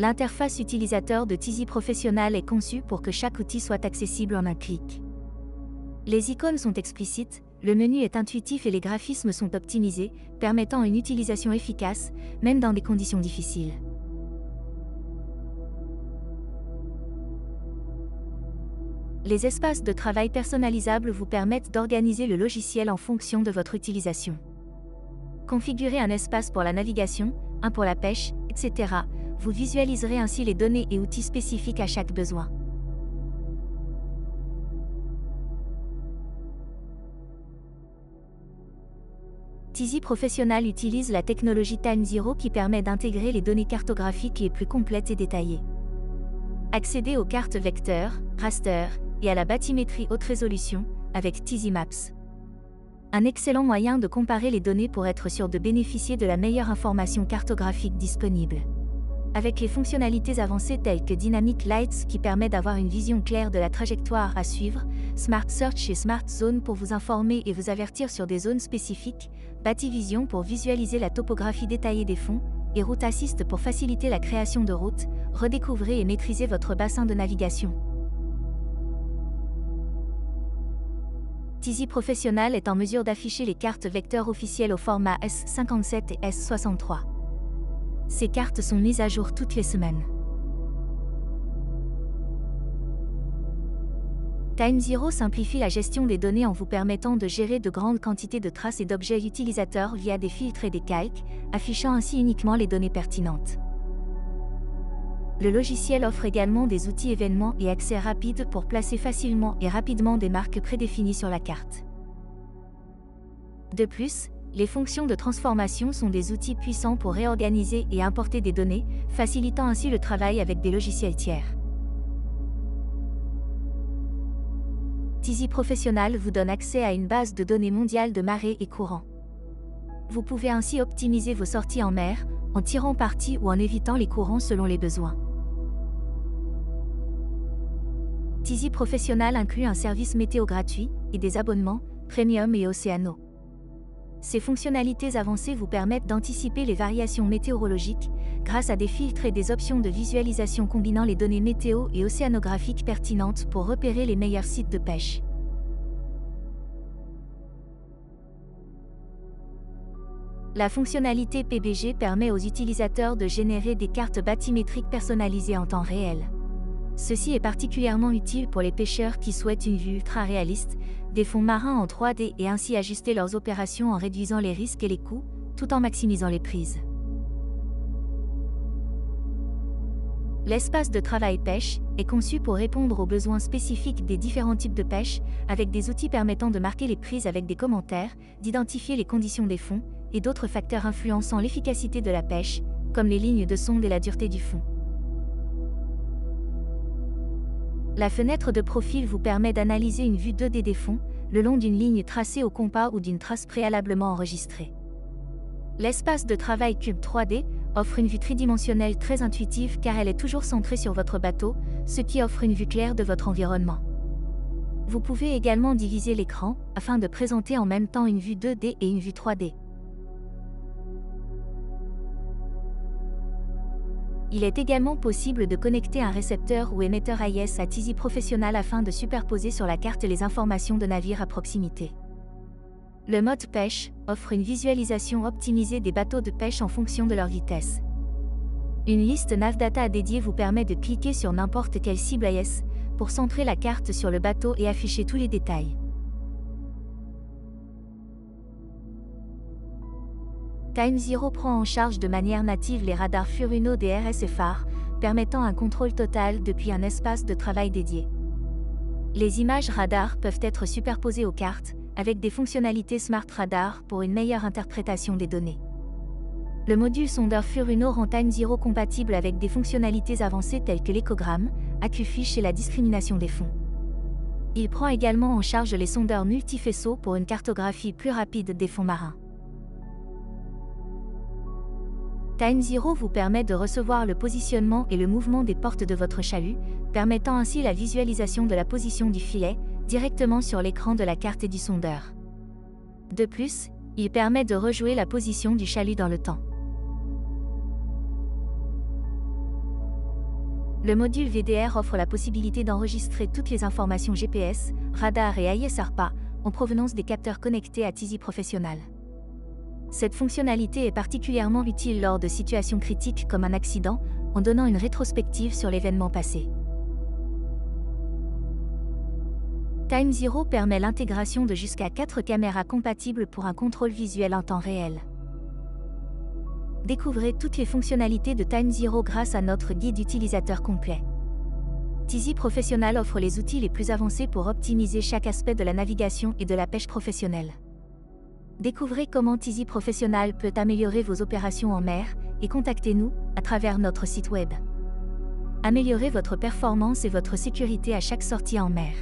L'interface utilisateur de Tizi Professional est conçue pour que chaque outil soit accessible en un clic. Les icônes sont explicites, le menu est intuitif et les graphismes sont optimisés, permettant une utilisation efficace, même dans des conditions difficiles. Les espaces de travail personnalisables vous permettent d'organiser le logiciel en fonction de votre utilisation. Configurez un espace pour la navigation, un pour la pêche, etc. Vous visualiserez ainsi les données et outils spécifiques à chaque besoin. Tizi Professional utilise la technologie TimeZero qui permet d'intégrer les données cartographiques les plus complètes et détaillées. Accédez aux cartes vecteurs, raster, et à la bathymétrie haute résolution, avec Tizi Maps. Un excellent moyen de comparer les données pour être sûr de bénéficier de la meilleure information cartographique disponible. Avec les fonctionnalités avancées telles que Dynamic Lights qui permet d'avoir une vision claire de la trajectoire à suivre, Smart Search et Smart Zone pour vous informer et vous avertir sur des zones spécifiques, Bathyvision pour visualiser la topographie détaillée des fonds, et Route Assist pour faciliter la création de routes, redécouvrez et maîtrisez votre bassin de navigation. Tizi Professional est en mesure d'afficher les cartes vecteurs officielles au format S57 et S63. Ces cartes sont mises à jour toutes les semaines. TimeZero simplifie la gestion des données en vous permettant de gérer de grandes quantités de traces et d'objets utilisateurs via des filtres et des calques, affichant ainsi uniquement les données pertinentes. Le logiciel offre également des outils événements et accès rapide pour placer facilement et rapidement des marques prédéfinies sur la carte. De plus, les fonctions de transformation sont des outils puissants pour réorganiser et importer des données, facilitant ainsi le travail avec des logiciels tiers. Tizi Professional vous donne accès à une base de données mondiale de marée et courant. Vous pouvez ainsi optimiser vos sorties en mer, en tirant parti ou en évitant les courants selon les besoins. Tizi Professional inclut un service météo gratuit et des abonnements, Premium et Oceano. Ces fonctionnalités avancées vous permettent d'anticiper les variations météorologiques, grâce à des filtres et des options de visualisation combinant les données météo et océanographiques pertinentes pour repérer les meilleurs sites de pêche. La fonctionnalité PBG permet aux utilisateurs de générer des cartes bathymétriques personnalisées en temps réel. Ceci est particulièrement utile pour les pêcheurs qui souhaitent une vue ultra réaliste des fonds marins en 3D et ainsi ajuster leurs opérations en réduisant les risques et les coûts, tout en maximisant les prises. L'espace de travail pêche est conçu pour répondre aux besoins spécifiques des différents types de pêche, avec des outils permettant de marquer les prises avec des commentaires, d'identifier les conditions des fonds, et d'autres facteurs influençant l'efficacité de la pêche, comme les lignes de sonde et la dureté du fond. La fenêtre de profil vous permet d'analyser une vue 2D des fonds, le long d'une ligne tracée au compas ou d'une trace préalablement enregistrée. L'espace de travail Cube 3D offre une vue tridimensionnelle très intuitive car elle est toujours centrée sur votre bateau, ce qui offre une vue claire de votre environnement. Vous pouvez également diviser l'écran, afin de présenter en même temps une vue 2D et une vue 3D. Il est également possible de connecter un récepteur ou émetteur AIS à Tizi Professional afin de superposer sur la carte les informations de navires à proximité. Le mode pêche offre une visualisation optimisée des bateaux de pêche en fonction de leur vitesse. Une liste Navdata dédiée vous permet de cliquer sur n'importe quelle cible AIS pour centrer la carte sur le bateau et afficher tous les détails. TimeZero prend en charge de manière native les radars Furuno des RSFR, permettant un contrôle total depuis un espace de travail dédié. Les images radar peuvent être superposées aux cartes, avec des fonctionnalités Smart Radar pour une meilleure interprétation des données. Le module sondeur Furuno rend TimeZero compatible avec des fonctionnalités avancées telles que l'échogramme, AccuFish et la discrimination des fonds. Il prend également en charge les sondeurs multifaisceaux pour une cartographie plus rapide des fonds marins. TimeZero vous permet de recevoir le positionnement et le mouvement des portes de votre chalut, permettant ainsi la visualisation de la position du filet, directement sur l'écran de la carte et du sondeur. De plus, il permet de rejouer la position du chalut dans le temps. Le module VDR offre la possibilité d'enregistrer toutes les informations GPS, radar et AIS-ARPA en provenance des capteurs connectés à TISI Professional. Cette fonctionnalité est particulièrement utile lors de situations critiques comme un accident, en donnant une rétrospective sur l'événement passé. TimeZero permet l'intégration de jusqu'à 4 caméras compatibles pour un contrôle visuel en temps réel. Découvrez toutes les fonctionnalités de TimeZero grâce à notre guide utilisateur complet. TISI Professional offre les outils les plus avancés pour optimiser chaque aspect de la navigation et de la pêche professionnelle. Découvrez comment TISI Professional peut améliorer vos opérations en mer et contactez-nous à travers notre site web. Améliorez votre performance et votre sécurité à chaque sortie en mer.